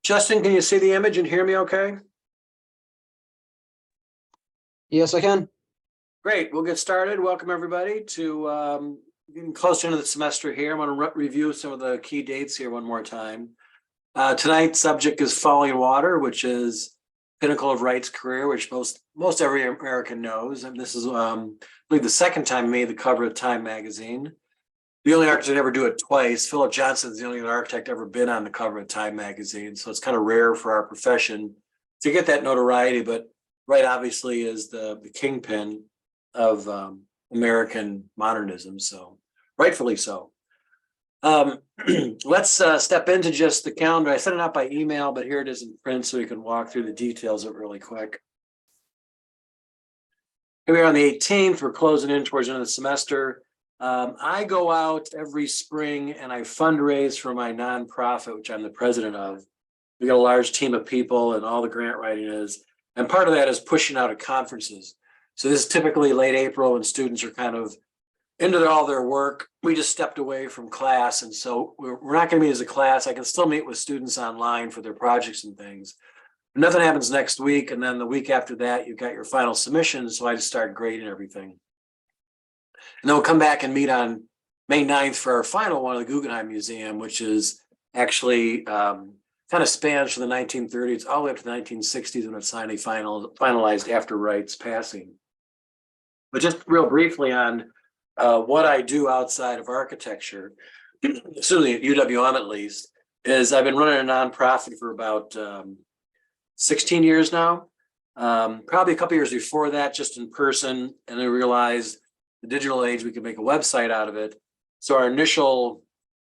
Justin, can you see the image and hear me okay? Yes, I can. Great, we'll get started. Welcome everybody to getting closer into the semester here. I'm going to review some of the key dates here one more time. Tonight's subject is Fallingwater, which is pinnacle of Wright's career, which most every American knows. And this is, I believe, the second time he made the cover of Time magazine. The only architect to ever do it twice. Philip Johnson is the only architect ever been on the cover of Time magazine. So it's kind of rare for our profession to get that notoriety, but Wright obviously is the kingpin of American modernism, so rightfully so. Let's step into just the calendar. I sent it out by email, but here it is in print so we can walk through the details of it really quick. Here we are on the 18th. We're closing in towards the end of the semester. I go out every spring and I fundraise for my nonprofit, which I'm the president of. We got a large team of people and all the grant writing is. And part of that is pushing out at conferences. So this is typically late April when students are kind of into all their work. We just stepped away from class. And so we're not going to meet as a class. I can still meet with students online for their projects and things. But nothing happens next week. And then the week after that, you've got your final submission. So I just start grading everything. And then we'll come back and meet on May 9th for our final one at the Guggenheim Museum, which is actually kind of spans from the 1930s all the way up to the 1960s when it's finally finalized after Wright's passing. But just real briefly on what I do outside of architecture, certainly at UWM at least, is I've been running a nonprofit for about 16 years now. Probably a couple years before that, just in person, and then realized the digital age, we could make a website out of it. So our initial,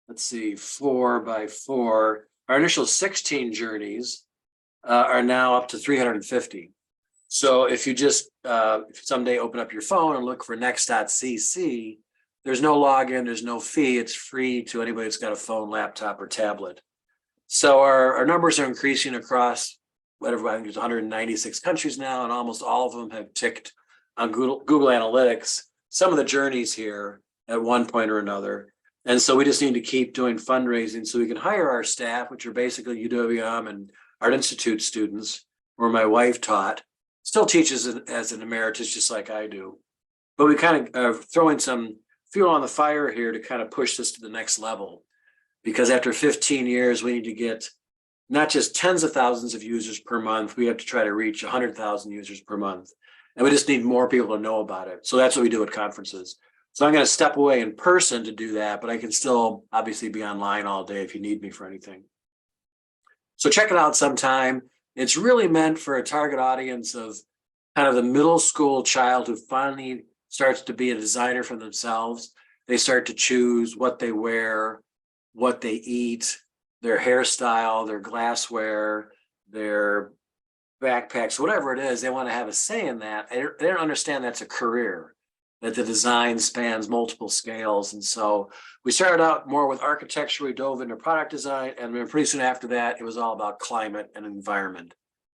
let's see, 4x4, our initial 16 journeys are now up to 350. So if you just someday open up your phone and look for next.cc, there's no login, there's no fee. It's free to anybody that's got a phone, laptop, or tablet. So our numbers are increasing across whatever, I think there's 196 countries now, and almost all of them have ticked on Google Analytics some of the journeys here at one point or another. And so we just need to keep doing fundraising so we can hire our staff, which are basically UWM and Art Institute students, where my wife taught, still teaches as an emeritus, just like I do. But we kind of are throwing some fuel on the fire here to kind of push this to the next level. Because after 15 years, we need to get not just tens of thousands of users per month, we have to try to reach 100,000 users per month. And we just need more people to know about it. So that's what we do at conferences. So I'm going to step away in person to do that, but I can still obviously be online all day if you need me for anything. So check it out sometime. It's really meant for a target audience of kind of the middle school child who finally starts to be a designer for themselves. They start to choose what they wear, what they eat, their hairstyle, their glassware, their backpacks, whatever it is, they want to have a say in that. They don't understand that's a career, that the design spans multiple scales. And so we started out more with architecture, we dove into product design, and then pretty soon after that, it was all about climate and environment.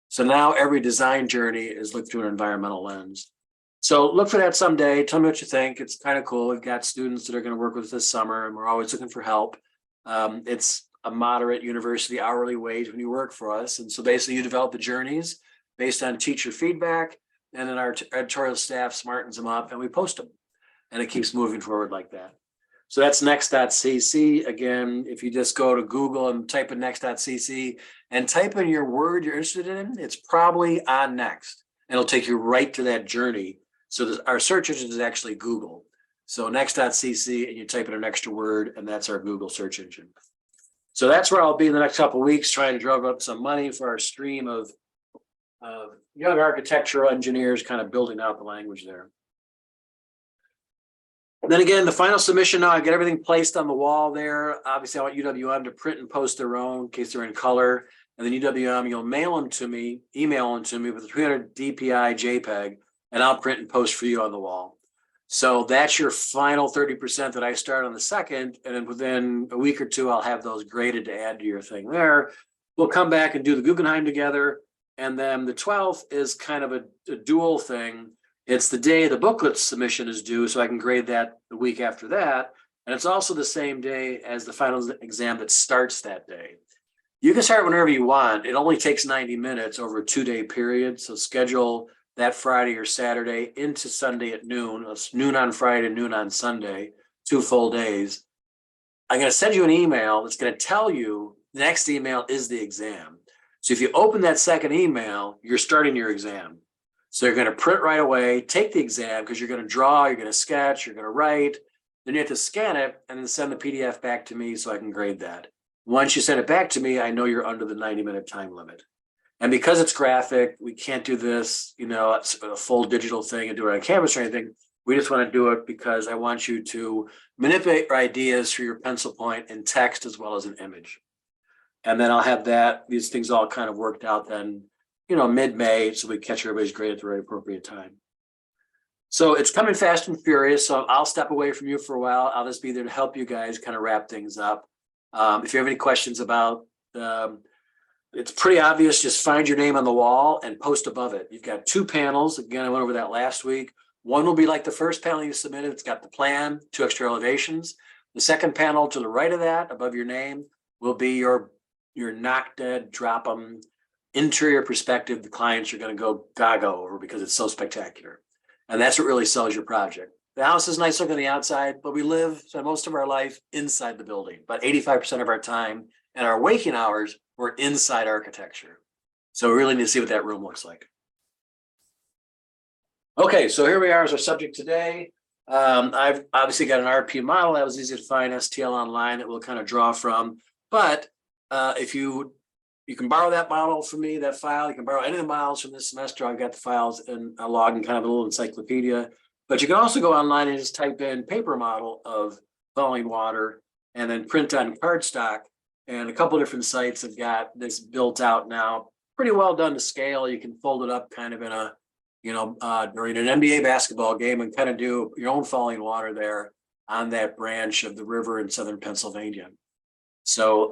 So now every design journey is looked through an environmental lens. So look for that someday. Tell me what you think. It's kind of cool. We've got students that are going to work with us this summer, and we're always looking for help. It's a moderate university hourly wage when you work for us. And so basically you develop the journeys based on teacher feedback, and then our editorial staff smartens them up and we post them. And it keeps moving forward like that. So that's next.cc. Again, if you just go to Google and type in next.cc and type in your word you're interested in, it's probably on Next. And it'll take you right to that journey. So our search engine is actually Google. So next.cc, and you type in an extra word, and that's our Google search engine. So that's where I'll be in the next couple of weeks, trying to drum up some money for our stream of young architectural engineers, kind of building out the language there. And then again, the final submission now, I get everything placed on the wall there. Obviously, I want UWM to print and post their own in case they're in color. And then UWM, you'll mail them to me, email them to me with a 300 DPI JPEG, and I'll print and post for you on the wall. So that's your final 30% that I start on the 2nd. And then within a week or two, I'll have those graded to add to your thing there. We'll come back and do the Guggenheim together. And then the 12th is kind of a dual thing. It's the day the booklet submission is due, so I can grade that the week after that. And it's also the same day as the final exam that starts that day. You can start whenever you want. It only takes 90 minutes over a 2-day period. So schedule that Friday or Saturday into Sunday at noon. It's noon on Friday, noon on Sunday, 2 full days. I'm going to send you an email that's going to tell you the next email is the exam. So if you open that second email, you're starting your exam. So you're going to print right away, take the exam because you're going to draw, you're going to sketch, you're going to write. Then you have to scan it and then send the PDF back to me so I can grade that. Once you send it back to me, I know you're under the 90-minute time limit. And because it's graphic, we can't do this, it's a full digital thing and do it on canvas or anything. We just want to do it because I want you to manipulate your ideas for your pencil point in text as well as an image. And then I'll have these things all kind of worked out then, mid-May, so we catch everybody's grade at the right appropriate time. So it's coming fast and furious. So I'll step away from you for a while. I'll just be there to help you guys kind of wrap things up. If you have any questions about, it's pretty obvious, just find your name on the wall and post above it. You've got 2 panels. Again, I went over that last week. One will be like the first panel you submitted. It's got the plan, 2 extra elevations. The second panel to the right of that, above your name, will be your knock dead, drop them, interior perspective the clients are going to go gaga over because it's so spectacular. And that's what really sells your project. The house is nice looking on the outside, but we live most of our life inside the building. About 85% of our time and our waking hours, we're inside architecture. So we really need to see what that room looks like. Okay, so here we are as our subject today. I've obviously got an RP model that was easy to find, STL online, that we'll kind of draw from. But if you can borrow that model from me, that file, you can borrow any of the models from this semester. I've got the files in a log and kind of a little encyclopedia. But you can also go online and just type in paper model of Fallingwater and then print on cardstock. And a couple of different sites have got this built out now, pretty well done to scale. You can fold it up kind of in a, during an NBA basketball game and kind of do your own Fallingwater there on that branch of the river in southern Pennsylvania. So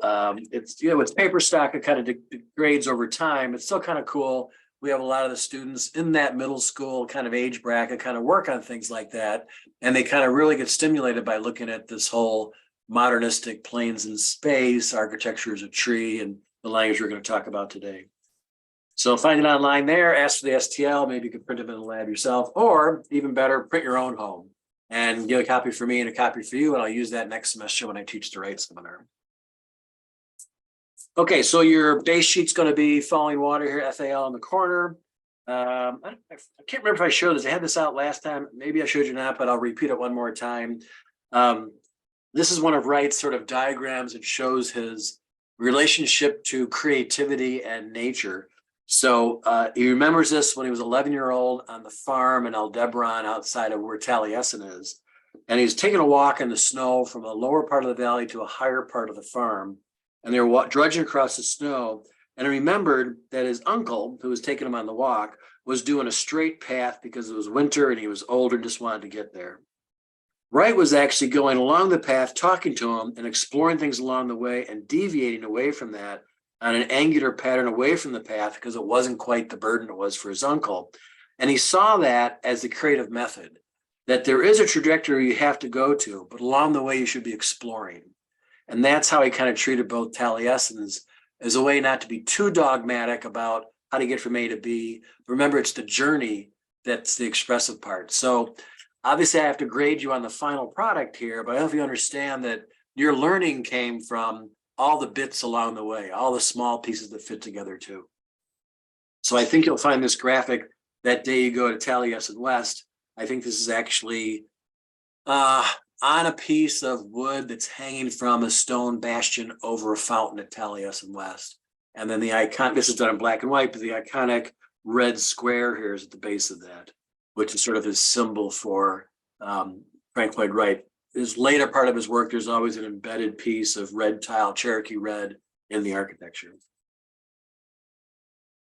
it's paper stock. It kind of degrades over time. It's still kind of cool. We have a lot of the students in that middle school kind of age bracket kind of work on things like that. And they kind of really get stimulated by looking at this whole modernistic planes in space, architecture as a tree, and the language we're going to talk about today. So find it online there, ask for the STL, maybe you can print them in the lab yourself, or even better, print your own home and get a copy for me and a copy for you. And I'll use that next semester when I teach the Wright seminar. Okay, so your base sheet's going to be Fallingwater here, FAL in the corner. I can't remember if I showed this. I had this out last time. Maybe I showed you not, but I'll repeat it one more time. This is one of Wright's sort of diagrams. It shows his relationship to creativity and nature. So he remembers this when he was 11-year-old on the farm in Aldebaran outside of where Taliesin is. And he's taking a walk in the snow from a lower part of the valley to a higher part of the farm. And they were drudging across the snow. And he remembered that his uncle, who was taking him on the walk, was doing a straight path because it was winter and he was older and just wanted to get there. Wright was actually going along the path, talking to him and exploring things along the way and deviating away from that on an angular pattern away from the path because it wasn't quite the burden it was for his uncle. And he saw that as the creative method, that there is a trajectory you have to go to, but along the way you should be exploring. And that's how he kind of treated both Taliesin's as a way not to be too dogmatic about how to get from A to B. Remember, it's the journey that's the expressive part. So obviously I have to grade you on the final product here, but I hope you understand that your learning came from all the bits along the way, all the small pieces that fit together too. So I think you'll find this graphic that day you go to Taliesin West. I think this is actually on a piece of wood that's hanging from a stone bastion over a fountain at Taliesin West. And then the icon, this is done in black and white, but the iconic red square here is at the base of that, which is sort of his symbol for Frank Lloyd Wright. His later part of his work, there's always an embedded piece of red tile, Cherokee red, in the architecture.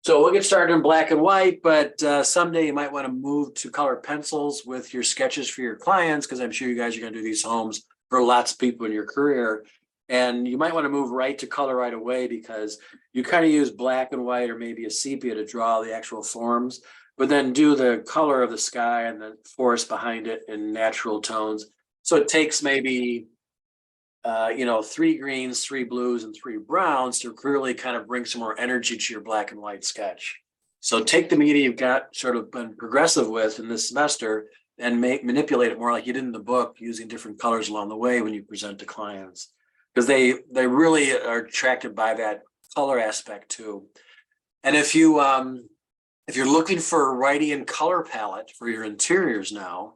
So we'll get started in black and white, but someday you might want to move to color pencils with your sketches for your clients, because I'm sure you guys are going to do these homes for lots of people in your career. And you might want to move right to color right away because you kind of use black and white or maybe a sepia to draw the actual forms, but then do the color of the sky and the forest behind it in natural tones. So it takes maybe 3 greens, 3 blues, and 3 browns to really kind of bring some more energy to your black and white sketch. So take the media you've got sort of been progressive with in this semester and manipulate it more like you did in the book, using different colors along the way when you present to clients, because they really are attracted by that color aspect too. And if you're looking for a Wrightian color palette for your interiors now,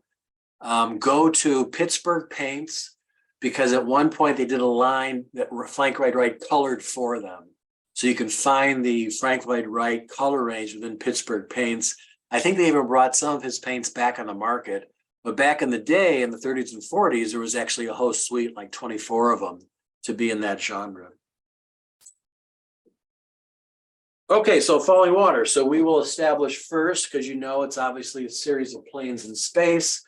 go to Pittsburgh Paints, because at one point they did a line that Frank Lloyd Wright colored for them. So you can find the Frank Lloyd Wright color range within Pittsburgh Paints. I think they even brought some of his paints back on the market. But back in the day, in the 30s and 40s, there was actually a whole suite, like 24 of them, to be in that genre. Okay, so Fallingwater. So we will establish first, because it's obviously a series of planes in space.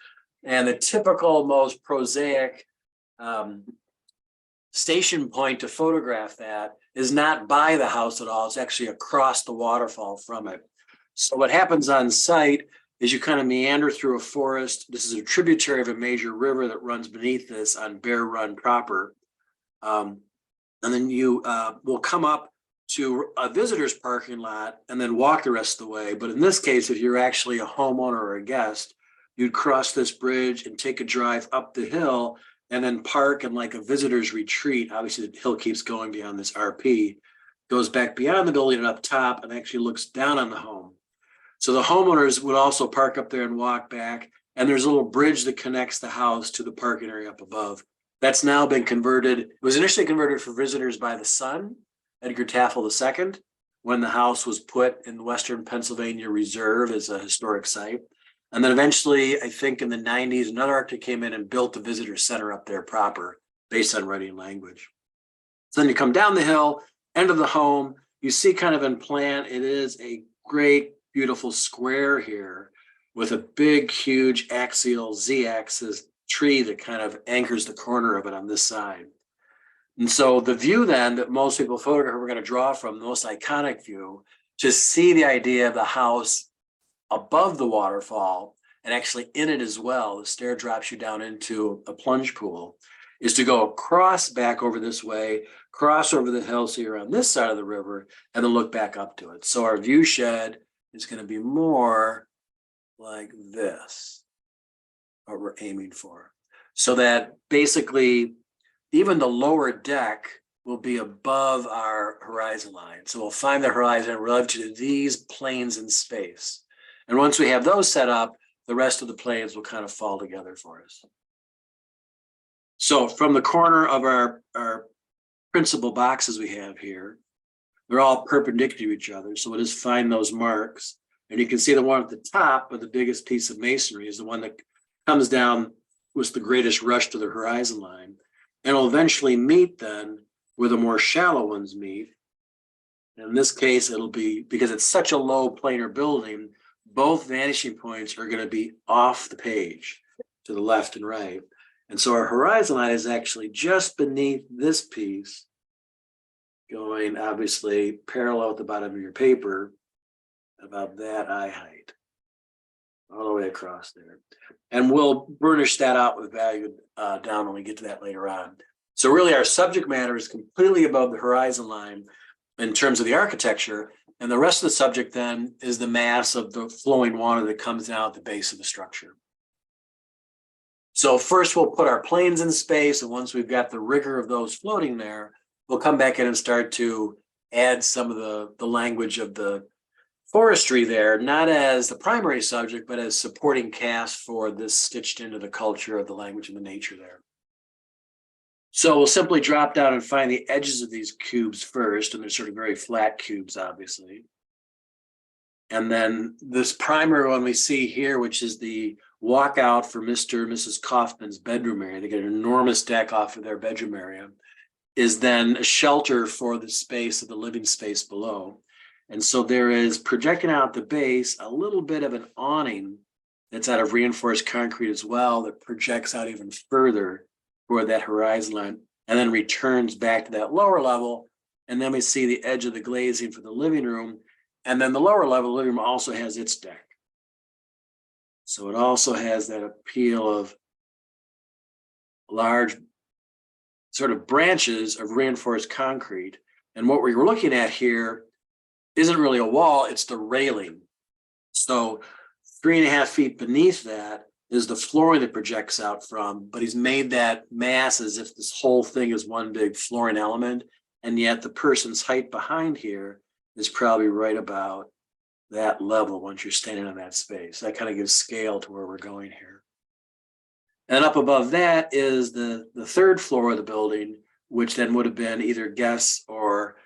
And the typical, most prosaic station point to photograph that is not by the house at all. It's actually across the waterfall from it. So what happens on site is you kind of meander through a forest. This is a tributary of a major river that runs beneath this on Bear Run proper. And then you will come up to a visitor's parking lot and then walk the rest of the way. But in this case, if you're actually a homeowner or a guest, you'd cross this bridge and take a drive up the hill and then park in like a visitor's retreat. Obviously, the hill keeps going beyond this RP, goes back beyond the building and up top and actually looks down on the home. So the homeowners would also park up there and walk back. And there's a little bridge that connects the house to the parking area up above. That's now been converted. It was initially converted for visitors by the son, Edgar Taffel II, when the house was put in the Western Pennsylvania Reserve as a historic site. And then eventually, I think in the 90s, another architect came in and built the visitor center up there proper, based on Wrightian language. So then you come down the hill, end of the home, you see kind of in plan, it is a great, beautiful square here with a big, huge axial Z-axis tree that kind of anchors the corner of it on this side. And so the view then that most people photograph, we're going to draw from, the most iconic view, to see the idea of the house above the waterfall and actually in it as well, the stair drops you down into a plunge pool, is to go across back over this way, cross over the hill so you're on this side of the river, and then look back up to it. So our view shed is going to be more like this, what we're aiming for. So that basically even the lower deck will be above our horizon line. So we'll find the horizon relative to these planes in space. And once we have those set up, the rest of the planes will kind of fall together for us. So from the corner of our principal boxes we have here, they're all perpendicular to each other. So we'll just find those marks. And you can see the one at the top of the biggest piece of masonry is the one that comes down with the greatest rush to the horizon line. And it'll eventually meet then where the more shallow ones meet. And in this case, it'll be, because it's such a low planar building, both vanishing points are going to be off the page to the left and right. And so our horizon line is actually just beneath this piece, going obviously parallel at the bottom of your paper, about that eye height, all the way across there. And we'll burnish that out with value down when we get to that later on. So really our subject matter is completely above the horizon line in terms of the architecture. And the rest of the subject then is the mass of the flowing water that comes down at the base of the structure. So first we'll put our planes in space. And once we've got the rigor of those floating there, we'll come back in and start to add some of the language of the forestry there, not as the primary subject, but as supporting cast for this stitched into the culture of the language and the nature there. So we'll simply drop down and find the edges of these cubes first, and they're sort of very flat cubes, obviously. And then this primary one we see here, which is the walkout for Mr. and Mrs. Kaufman's bedroom area. They get an enormous deck off of their bedroom area, is then a shelter for the space of the living space below. And so there is projecting out the base a little bit of an awning that's out of reinforced concrete as well, that projects out even further toward that horizon line and then returns back to that lower level. And then we see the edge of the glazing for the living room. And then the lower level living room also has its deck. So it also has that appeal of large sort of branches of reinforced concrete. And what we're looking at here isn't really a wall, it's the railing. So 3.5 feet beneath that is the flooring that projects out from, but he's made that mass as if this whole thing is one big flooring element. And yet the person's height behind here is probably right about that level once you're standing in that space. That kind of gives scale to where we're going here. And up above that is the third floor of the building, which then would have been either guests or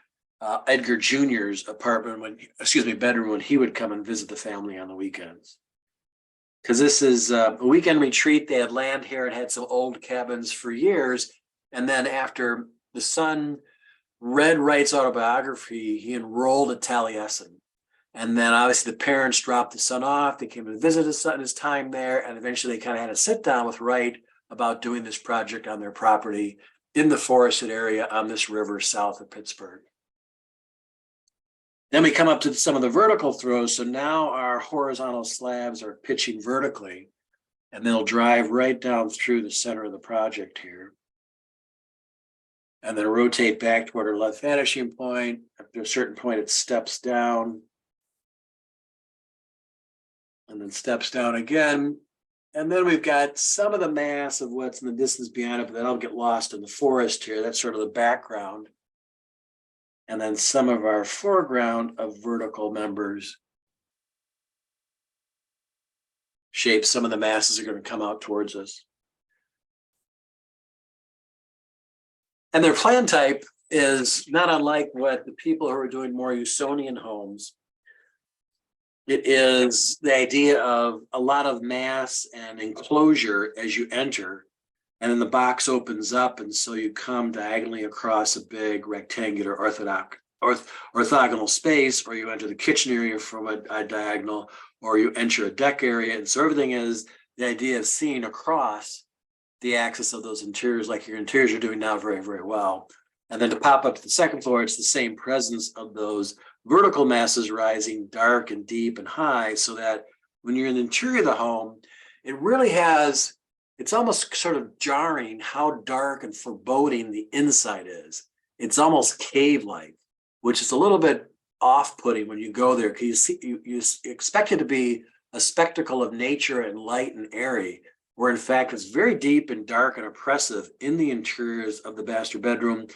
Edgar Jr.'s bedroom when he would come and visit the family on the weekends. Because this is a weekend retreat. They had land here and had some old cabins for years. And then after the son read Wright's autobiography, he enrolled at Taliesin. And then obviously the parents dropped the son off. They came and visited his son his time there. And eventually they kind of had a sit down with Wright about doing this project on their property in the forested area on this river south of Pittsburgh. Then we come up to some of the vertical throws. So now our horizontal slabs are pitching vertically, and they'll drive right down through the center of the project here. And then rotate back toward our left vanishing point. After a certain point, it steps down. And then steps down again. And then we've got some of the mass of what's in the distance beyond it, but that'll get lost in the forest here. That's sort of the background. And then some of our foreground of vertical members shape some of the masses are going to come out towards us. And their plan type is not unlike what the people who are doing more Usonian homes. It is the idea of a lot of mass and enclosure as you enter, and then the box opens up, and so you come diagonally across a big rectangular orthogonal space, or you enter the kitchen area from a diagonal, or you enter a deck area. And so everything is the idea of seeing across the axis of those interiors, like your interiors are doing now very, very well. And then to pop up to the second floor, it's the same presence of those vertical masses rising dark and deep and high, so that when you're in the interior of the home, it really has, it's almost sort of jarring how dark and foreboding the inside is. It's almost cave-like, which is a little bit off-putting when you go there, because you expect it to be a spectacle of nature and light and airy, where in fact it's very deep and dark and oppressive in the interiors of the master bedroom.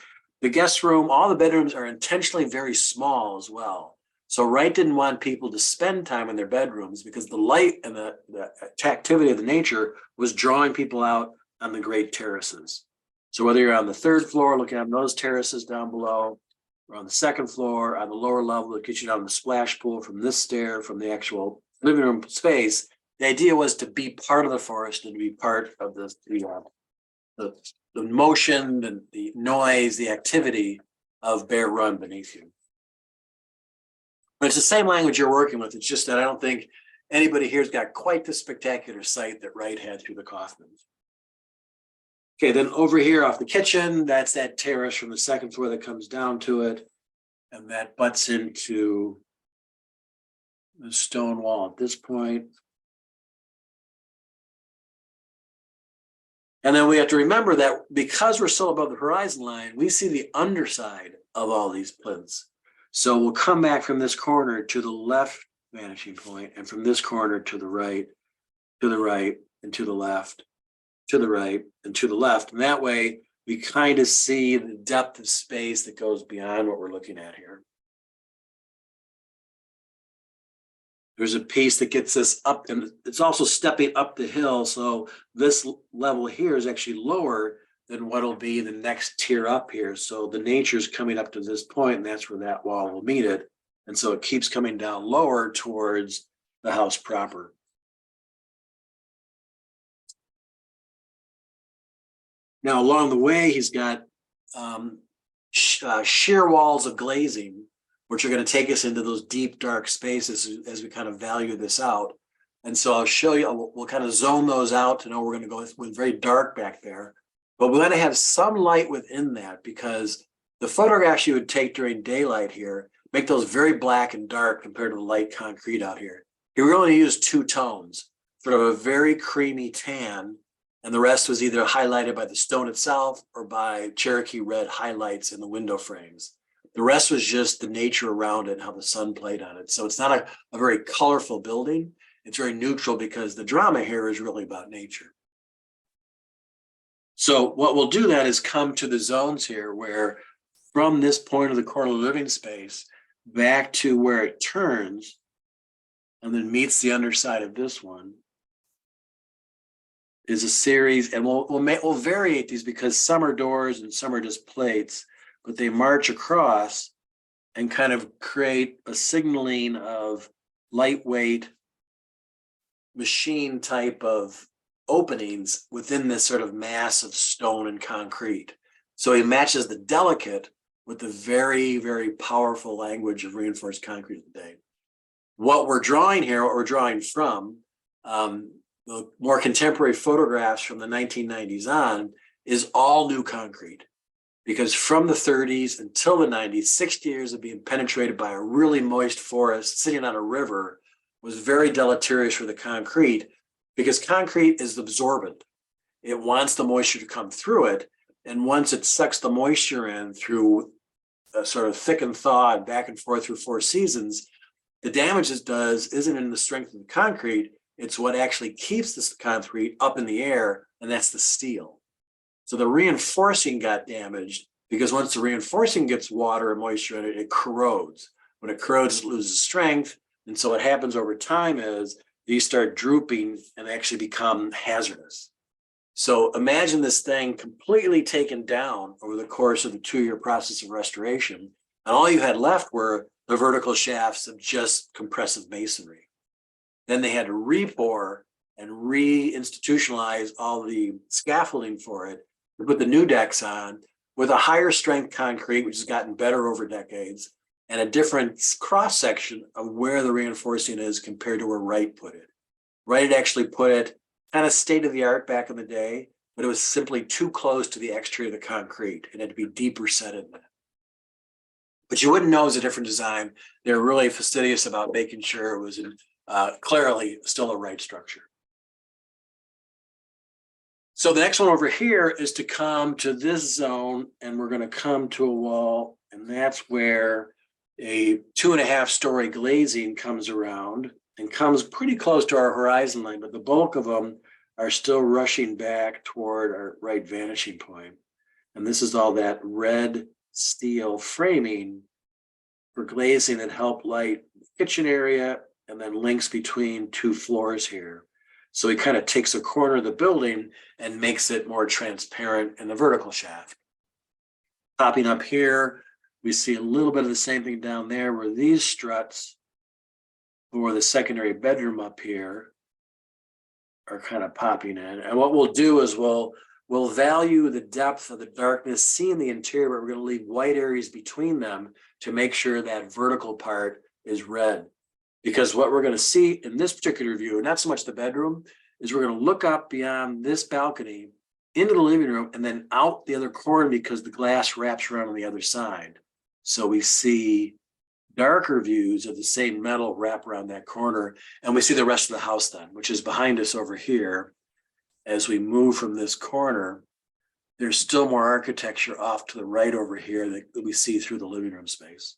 The guest room, all the bedrooms are intentionally very small as well. So Wright didn't want people to spend time in their bedrooms because the light and the activity of the nature was drawing people out on the great terraces. So whether you're on the third floor looking at those terraces down below, or on the second floor, on the lower level that gets you down the splash pool from this stair, from the actual living room space, the idea was to be part of the forest and to be part of the motion, the noise, the activity of Bear Run beneath you. But it's the same language you're working with. It's just that I don't think anybody here's got quite the spectacular sight that Wright had through the Kaufmans. Okay, then over here off the kitchen, that's that terrace from the second floor that comes down to it. And that butts into the stone wall at this point. And then we have to remember that because we're still above the horizon line, we see the underside of all these plinths. So we'll come back from this corner to the left vanishing point, and from this corner to the right, and to the left, to the right, and to the left. And that way we kind of see the depth of space that goes beyond what we're looking at here. There's a piece that gets us up, and it's also stepping up the hill. So this level here is actually lower than what'll be the next tier up here. So the nature's coming up to this point, and that's where that wall will meet it. And so it keeps coming down lower towards the house proper. Now, along the way, he's got sheer walls of glazing, which are going to take us into those deep, dark spaces as we kind of value this out. And so I'll show you, we'll kind of zone those out to know we're going to go with very dark back there. But we want to have some light within that, because the photographs you would take during daylight here make those very black and dark compared to the light concrete out here. Here we only use two tones, sort of a very creamy tan, And the rest was either highlighted by the stone itself or by Cherokee red highlights in the window frames. The rest was just the nature around it and how the sun played on it. So it's not a very colorful building. It's very neutral because the drama here is really about nature. So what we'll do then is come to the zones here where from this point of the corner living space back to where it turns and then meets the underside of this one is a series, and we'll variate these because some are doors and some are just plates, but they march across and kind of create a signaling of lightweight machine type of openings within this sort of mass of stone and concrete. So he matches the delicate with the very, very powerful language of reinforced concrete today. What we're drawing here, what we're drawing from, the more contemporary photographs from the 1990s on is all new concrete. Because from the 30s until the 90s, 60 years of being penetrated by a really moist forest sitting on a river was very deleterious for the concrete because concrete is absorbent. It wants the moisture to come through it. And once it sucks the moisture in through a sort of thick and thaw and back and forth through 4 seasons, the damage it does isn't in the strength of the concrete, it's what actually keeps this concrete up in the air, and that's the steel. So the reinforcing got damaged because once the reinforcing gets water and moisture in it, it corrodes. When it corrodes, it loses strength. And so what happens over time is these start drooping and actually become hazardous. So imagine this thing completely taken down over the course of the 2-year process of restoration. And all you had left were the vertical shafts of just compressive masonry. Then they had to re-pour and re-institutionalize all the scaffolding for it to put the new decks on with a higher strength concrete, which has gotten better over decades, and a different cross section of where the reinforcing is compared to where Wright put it. Wright actually put it kind of state of the art back in the day, but it was simply too close to the exterior of the concrete. It had to be deeper set in that. But you wouldn't know it was a different design. They were really fastidious about making sure it was clearly still a Wright structure. So the next one over here is to come to this zone, and we're going to come to a wall, and that's where a 2.5-story glazing comes around and comes pretty close to our horizon line, but the bulk of them are still rushing back toward our right vanishing point. And this is all that red steel framing for glazing that help light the kitchen area and then links between 2 floors here. So he kind of takes a corner of the building and makes it more transparent in the vertical shaft. Popping up here, we see a little bit of the same thing down there where these struts for the secondary bedroom up here are kind of popping in. And what we'll do is we'll value the depth of the darkness, seeing the interior, but we're going to leave white areas between them to make sure that vertical part is red. Because what we're going to see in this particular view, not so much the bedroom, is we're going to look up beyond this balcony into the living room and then out the other corner because the glass wraps around on the other side. So we see darker views of the same metal wrap around that corner, and we see the rest of the house then, which is behind us over here. As we move from this corner, there's still more architecture off to the right over here that we see through the living room space.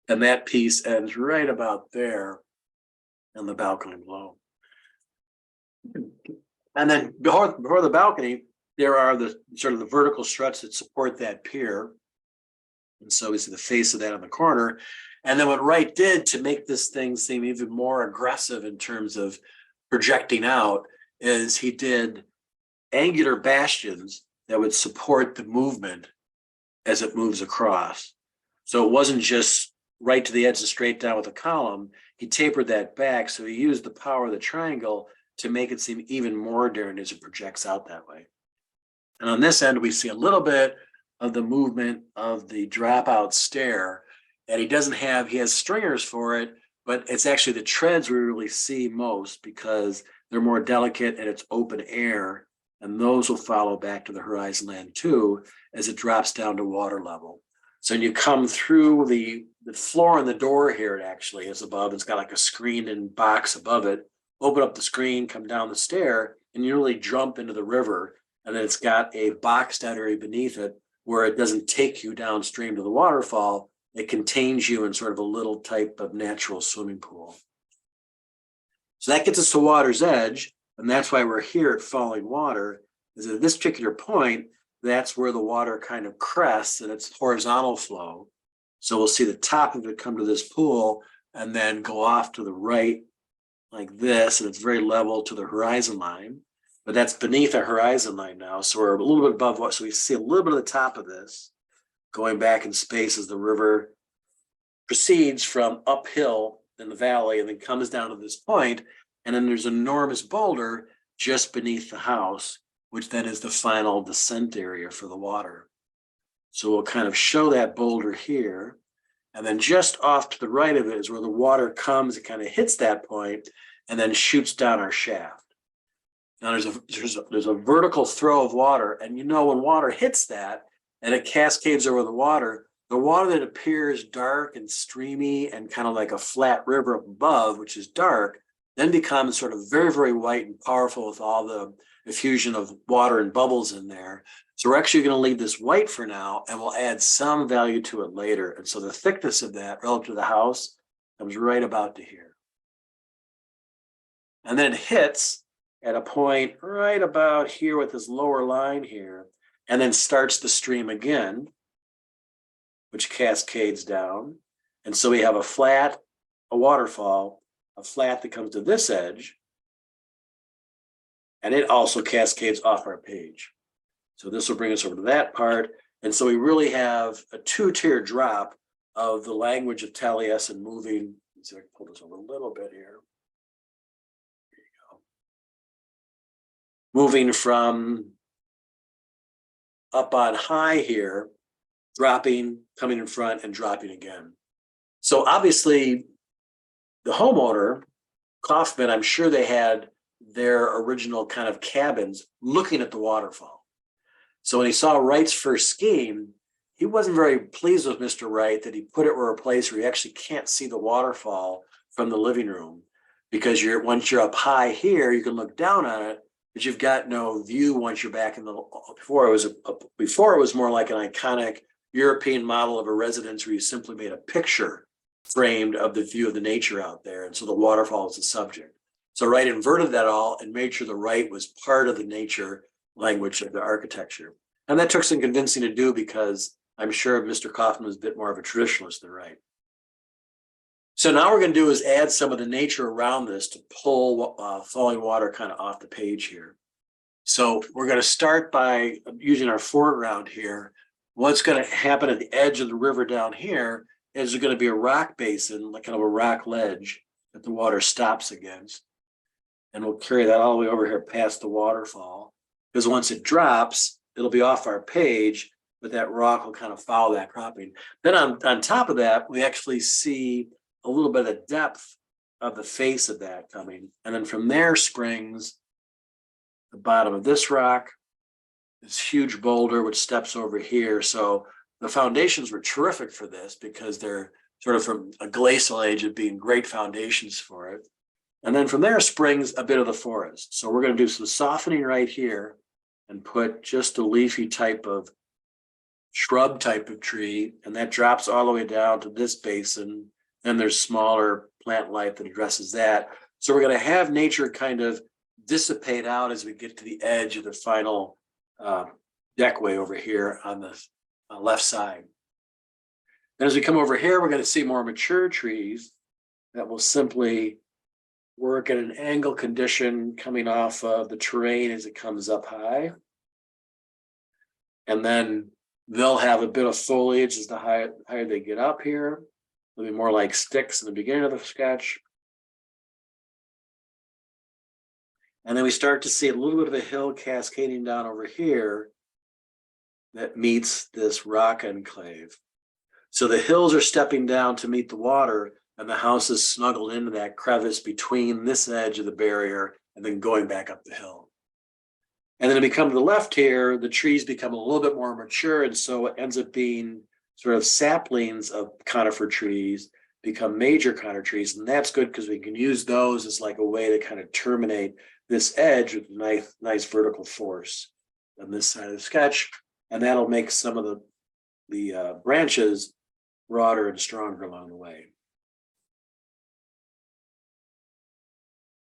And that piece ends right about there on the balcony below. And then before the balcony, there are the sort of the vertical struts that support that pier. And so we see the face of that on the corner. And then what Wright did to make this thing seem even more aggressive in terms of projecting out is he did angular bastions that would support the movement as it moves across. So it wasn't just right to the edge and straight down with a column. He tapered that back. So he used the power of the triangle to make it seem even more daring as it projects out that way. And on this end, we see a little bit of the movement of the dropout stair. And he has stringers for it, but it's actually the treads we really see most because they're more delicate and it's open air. And those will follow back to the horizon land too, as it drops down to water level. So when you come through the floor and the door here, it actually is above. It's got like a screened in box above it. Open up the screen, come down the stair, and you really jump into the river, and then it's got a boxed out area beneath it where it doesn't take you downstream to the waterfall. It contains you in sort of a little type of natural swimming pool. So that gets us to water's edge, and that's why we're here at Fallingwater, is at this particular point, that's where the water kind of crests and it's horizontal flow. So we'll see the top of it come to this pool and then go off to the right like this, and it's very level to the horizon line, but that's beneath our horizon line now. So we're a little bit above what, so we see a little bit of the top of this going back in space as the river proceeds from uphill in the valley and then comes down to this point. And then there's an enormous boulder just beneath the house, which then is the final descent area for the water. So we'll kind of show that boulder here. And then just off to the right of it is where the water comes, it kind of hits that point and then shoots down our shaft. Now there's a vertical throw of water, and you know when water hits that and it cascades over the water that appears dark and streamy and kind of like a flat river up above, which is dark, then becomes sort of very, very white and powerful with all the effusion of water and bubbles in there. So we're actually going to leave this white for now, and we'll add some value to it later. And so the thickness of that relative to the house comes right about to here. And then it hits at a point right about here with this lower line here, and then starts the stream again, which cascades down. And so we have a waterfall, a flat that comes to this edge, and it also cascades off our page. So this will bring us over to that part. And so we really have a two-tier drop of the language of Taliesin moving. Let's see if I can pull this over a little bit here. There you go. Moving from up on high here, dropping, coming in front, and dropping again. So obviously, the homeowner, Kaufman, I'm sure they had their original kind of cabins looking at the waterfall. So when he saw Wright's first scheme, he wasn't very pleased with Mr. Wright that he put it where a place where you actually can't see the waterfall from the living room, because once you're up high here, you can look down on it, but you've got no view once you're back in the. Before it was more like an iconic European model of a residence where you simply made a picture framed of the view of the nature out there, and so the waterfall is the subject. So Wright inverted that all and made sure the right was part of the nature language of the architecture. And that took some convincing to do, because I'm sure Mr. Kaufman was a bit more of a traditionalist than Wright. So now what we're going to do is add some of the nature around this to pull Fallingwater kind of off the page here. So we're going to start by using our foreground here. What's going to happen at the edge of the river down here is there's going to be a rock basin, like kind of a rock ledge that the water stops against. And we'll carry that all the way over here past the waterfall, because once it drops, it'll be off our page, but that rock will kind of follow that cropping. Then on top of that, we actually see a little bit of depth of the face of that coming. And then from there springs the bottom of this rock, this huge boulder, which steps over here. So the foundations were terrific for this, because they're sort of from a glacial age of being great foundations for it. And then from there springs a bit of the forest. So we're going to do some softening right here and put just a leafy type of shrub type of tree, and that drops all the way down to this basin. Then there's smaller plant life that addresses that. So we're going to have nature kind of dissipate out as we get to the edge of the final deckway over here on the left side. And as we come over here, we're going to see more mature trees that will simply work at an angle condition coming off of the terrain as it comes up high. And then they'll have a bit of foliage as the higher they get up here. They'll be more like sticks in the beginning of the sketch. And then we start to see a little bit of a hill cascading down over here that meets this rock enclave. So the hills are stepping down to meet the water, and the house is snuggled into that crevice between this edge of the barrier and then going back up the hill. And then we come to the left here, the trees become a little bit more mature, and so it ends up being sort of saplings of conifer trees become major conifer trees. And that's good because we can use those as like a way to kind of terminate this edge with nice vertical force on this side of the sketch, and that'll make some of the branches broader and stronger along the way.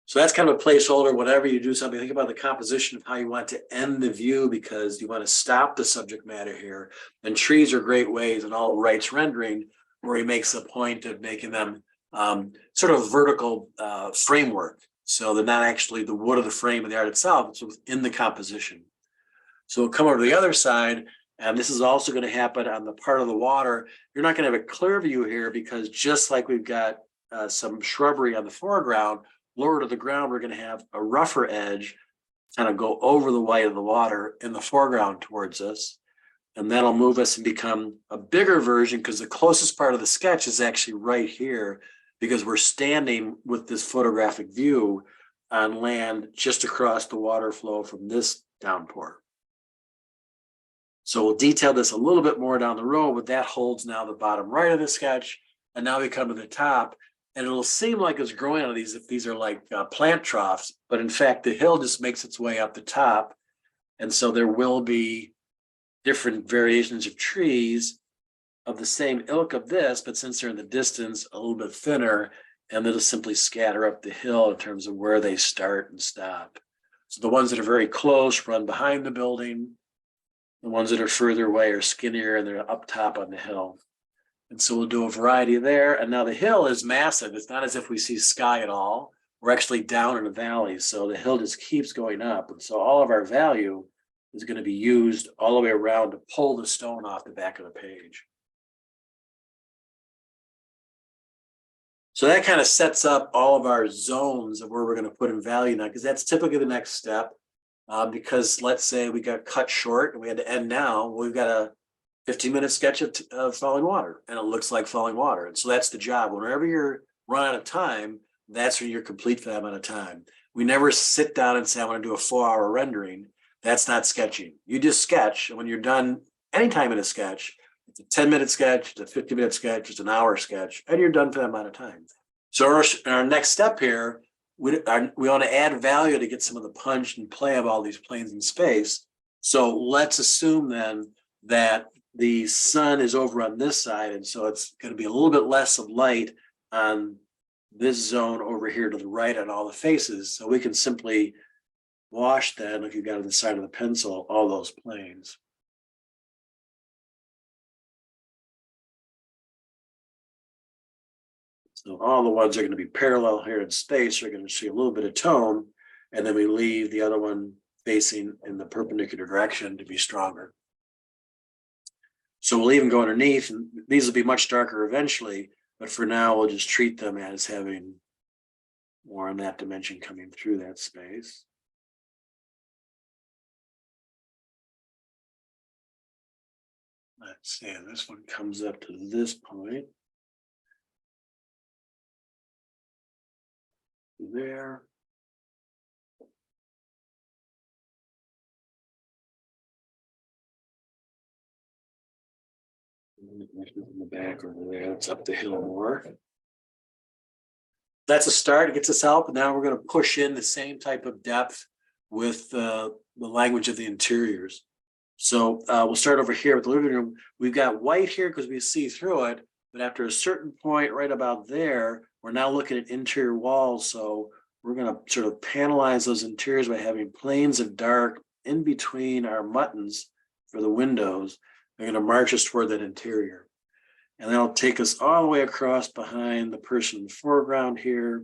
So that's kind of a placeholder. Whenever you do something, think about the composition of how you want to end the view, because you want to stop the subject matter here. And trees are great ways, and all Wright's rendering, where he makes a point of making them sort of vertical framework. So they're not actually the wood of the frame of the art itself, it's within the composition. So we'll come over to the other side, and this is also going to happen on the part of the water. You're not going to have a clear view here, because just like we've got some shrubbery on the foreground, lower to the ground, we're going to have a rougher edge kind of go over the white of the water in the foreground towards us. And that'll move us and become a bigger version, because the closest part of the sketch is actually right here, because we're standing with this photographic view on land just across the water flow from this downpour. So we'll detail this a little bit more down the road, but that holds now the bottom right of the sketch. And now we come to the top, and it'll seem like it's growing out of these, if these are like plant troughs, but in fact, the hill just makes its way up the top. And so there will be different variations of trees of the same ilk of this, but since they're in the distance, a little bit thinner, and they'll simply scatter up the hill in terms of where they start and stop. So the ones that are very close run behind the building. The ones that are further away are skinnier, and they're up top on the hill. And so we'll do a variety there. And now the hill is massive. It's not as if we see sky at all. We're actually down in a valley. So the hill just keeps going up. And so all of our value is going to be used all the way around to pull the stone off the back of the page. So that kind of sets up all of our zones of where we're going to put in value now, because that's typically the next step. Because let's say we got cut short and we had to end now, we've got a 15-minute sketch of falling water, and it looks like falling water. And so that's the job. Whenever you're run out of time, that's when you're complete for that amount of time. We never sit down and say, I want to do a 4-hour rendering. That's not sketching. You just sketch, and when you're done anytime in a sketch, it's a 10-minute sketch, it's a 50-minute sketch, it's an hour sketch, and you're done for that amount of time. So our next step here, we want to add value to get some of the punch and play of all these planes in space. So let's assume then that the sun is over on this side, and so it's going to be a little bit less of light on this zone over here to the right on all the faces. So we can simply wash then, if you've got on the side of the pencil, all those planes. So all the ones are going to be parallel here in space. You're going to see a little bit of tone, and then we leave the other one facing in the perpendicular direction to be stronger. So we'll even go underneath, and these will be much darker eventually, but for now we'll just treat them as having more on that dimension coming through that space. Let's see, this one comes up to this point. There. In the back over there, it's up the hill more. That's a start. It gets us help, and now we're going to push in the same type of depth with the language of the interiors. So we'll start over here with the living room. We've got white here because we see through it, but after a certain point right about there, we're now looking at interior walls. So we're going to sort of panelize those interiors by having planes of dark in between our buttons for the windows. They're going to march us toward that interior. And that'll take us all the way across behind the person in the foreground here,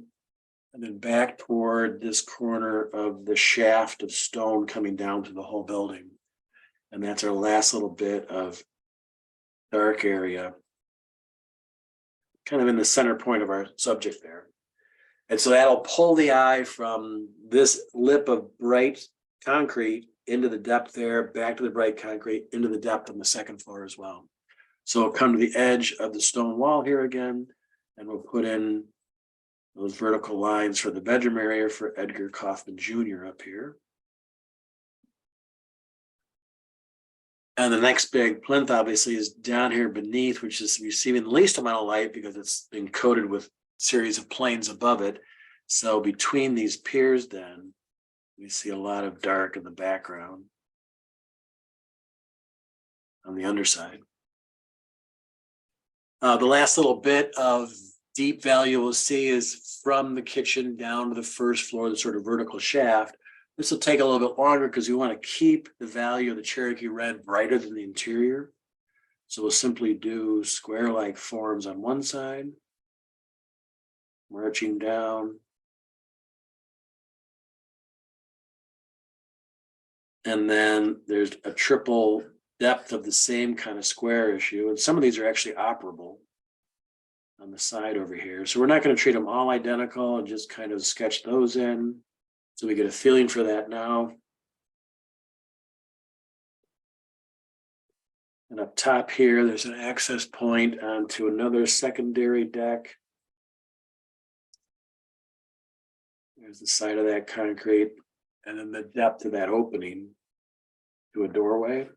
and then back toward this corner of the shaft of stone coming down to the whole building. And that's our last little bit of dark area, kind of in the center point of our subject there. And so that'll pull the eye from this lip of bright concrete into the depth there, back to the bright concrete, into the depth on the second floor as well. So we'll come to the edge of the stone wall here again, and we'll put in those vertical lines for the bedroom area for Edgar Kaufman Jr. up here. And the next big plinth obviously is down here beneath, which is receiving the least amount of light because it's been coated with a series of planes above it. So between these piers then, We see a lot of dark in the background on the underside. The last little bit of deep value we'll see is from the kitchen down to the first floor, the sort of vertical shaft. This will take a little bit longer because we want to keep the value of the Cherokee red brighter than the interior. So we'll simply do square-like forms on one side, marching down. And then there's a triple depth of the same kind of square issue. And some of these are actually operable on the side over here. So we're not going to treat them all identical and just kind of sketch those in. So we get a feeling for that now. And up top here, there's an access point onto another secondary deck. There's the side of that concrete, and then the depth of that opening to a doorway.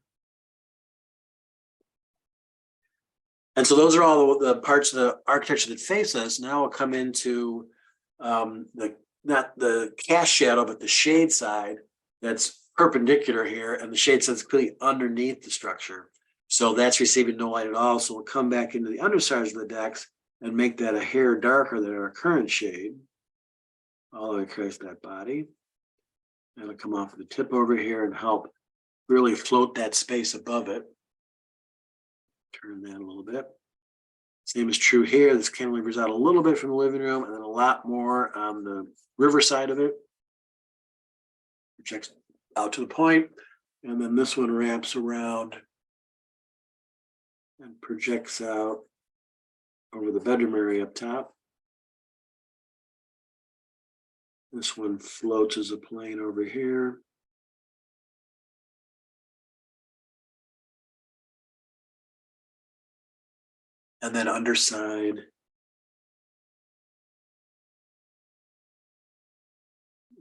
And so those are all the parts of the architecture that face us. Now we'll come into not the cast shadow, but the shade side that's perpendicular here, and the shade side is completely underneath the structure. So that's receiving no light at all. So we'll come back into the undersides of the decks and make that a hair darker than our current shade, all the way across that body. And it'll come off the tip over here and help really float that space above it. Turn that a little bit. Same is true here. This cantilever's out a little bit from the living room, and then a lot more on the river side of it. Projects out to the point, and then this one wraps around and projects out over the bedroom area up top. This one floats as a plane over here. And then underside.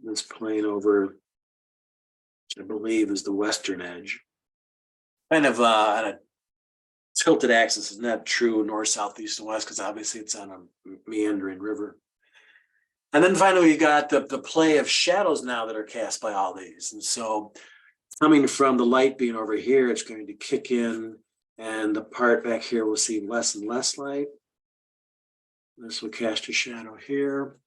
This plane over, which I believe is the western edge. Kind of on a tilted axis, is not true north, south, east, and west, because obviously it's on a meandering river. And then finally, we got the play of shadows now that are cast by all these. And so coming from the light being over here, it's going to kick in, and the part back here will see less and less light. This will cast a shadow here.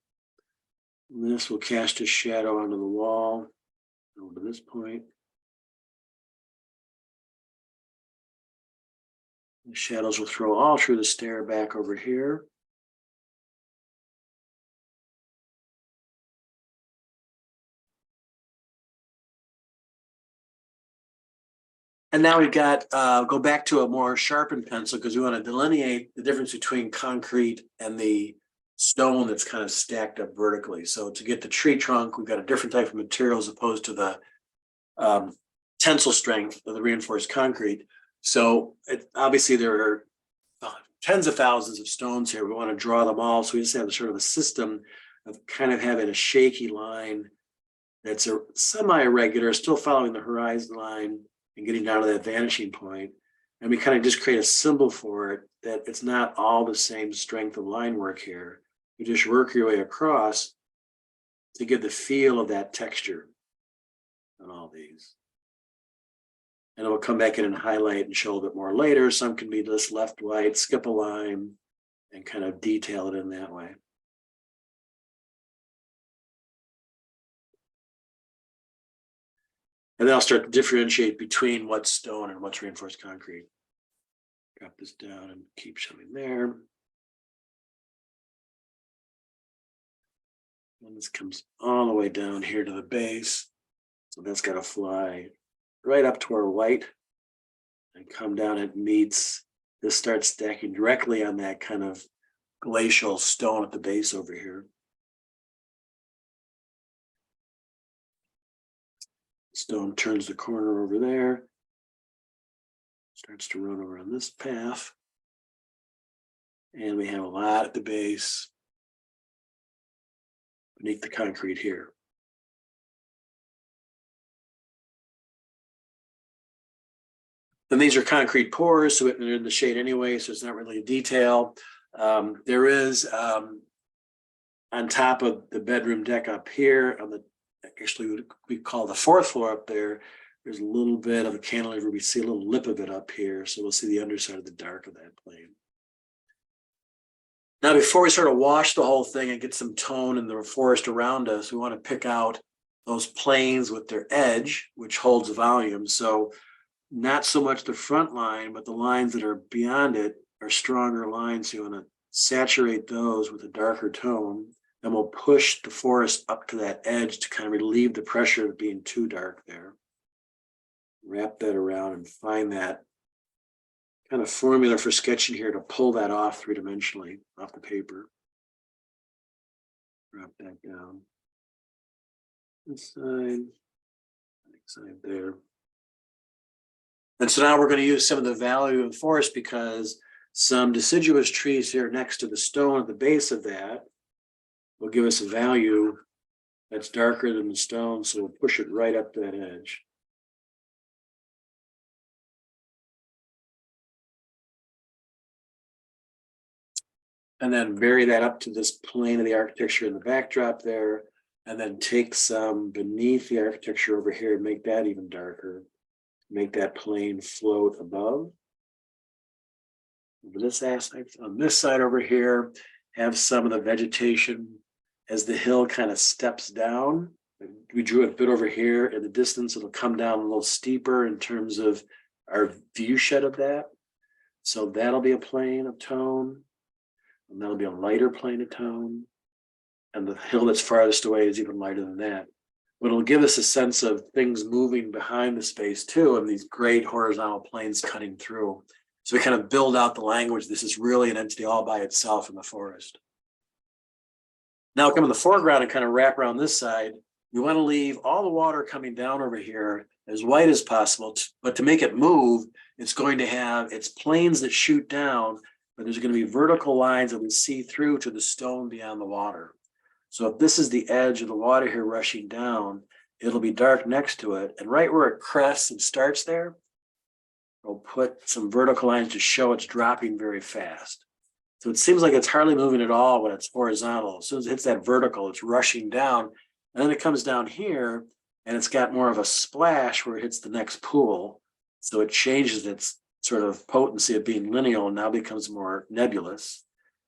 And this will cast a shadow onto the wall over to this point. The shadows will throw all through the stair back over here. And now we've got, go back to a more sharpened pencil because we want to delineate the difference between concrete and the stone that's kind of stacked up vertically. So to get the tree trunk, we've got a different type of material as opposed to the tensile strength of the reinforced concrete. So obviously there are tens of thousands of stones here. We want to draw them all. So we just have sort of a system of kind of having a shaky line that's a semi-irregular, still following the horizon line and getting down to that vanishing point. And we kind of just create a symbol for it that it's not all the same strength of line work here. You just work your way across to get the feel of that texture on all these. And it will come back in and highlight and show a bit more later. Some can be just left, right, skip a line, and kind of detail it in that way. And then I'll start to differentiate between what's stone and what's reinforced concrete. Drop this down and keep showing there. And this comes all the way down here to the base. So that's got to fly right up to our white and come down. It meets, this starts stacking directly on that kind of glacial stone at the base over here. Stone turns the corner over there, starts to run over on this path. And we have a lot at the base beneath the concrete here. And these are concrete pours, so they're in the shade anyway, so it's not really a detail. There is on top of the bedroom deck up here on the actually what we call the fourth floor up there, there's a little bit of a cantilever. We see a little lip of it up here. So we'll see the underside of the dark of that plane. Now, before we sort of wash the whole thing and get some tone in the forest around us, we want to pick out those planes with their edge, which holds volume. So not so much the front line, but the lines that are beyond it are stronger lines. So you want to saturate those with a darker tone. Then we'll push the forest up to that edge to kind of relieve the pressure of being too dark there. Wrap that around and find that kind of formula for sketching here to pull that off three-dimensionally off the paper. Drop that down. This side, next side there. And so now we're going to use some of the value of the forest because some deciduous trees here next to the stone at the base of that will give us a value that's darker than the stone. So we'll push it right up to that edge. And then vary that up to this plane of the architecture in the backdrop there. And then take some beneath the architecture over here and make that even darker. Make that plane float above. Over this aspect, on this side over here, have some of the vegetation as the hill kind of steps down. We drew it a bit over here. In the distance, it'll come down a little steeper in terms of our view shed of that. So that'll be a plane of tone. And that'll be a lighter plane of tone. And the hill that's farthest away is even lighter than that. But it'll give us a sense of things moving behind the space too, and these great horizontal planes cutting through. So we kind of build out the language. This is really an entity all by itself in the forest. Now come in the foreground and kind of wrap around this side. We want to leave all the water coming down over here as white as possible, but to make it move, it's going to have its planes that shoot down, but there's going to be vertical lines that we see through to the stone beyond the water. So if this is the edge of the water here rushing down, it'll be dark next to it. And right where it crests and starts there, we'll put some vertical lines to show it's dropping very fast. So it seems like it's hardly moving at all when it's horizontal. As soon as it hits that vertical, it's rushing down. And then it comes down here and it's got more of a splash where it hits the next pool. So it changes its sort of potency of being lineal and now becomes more nebulous.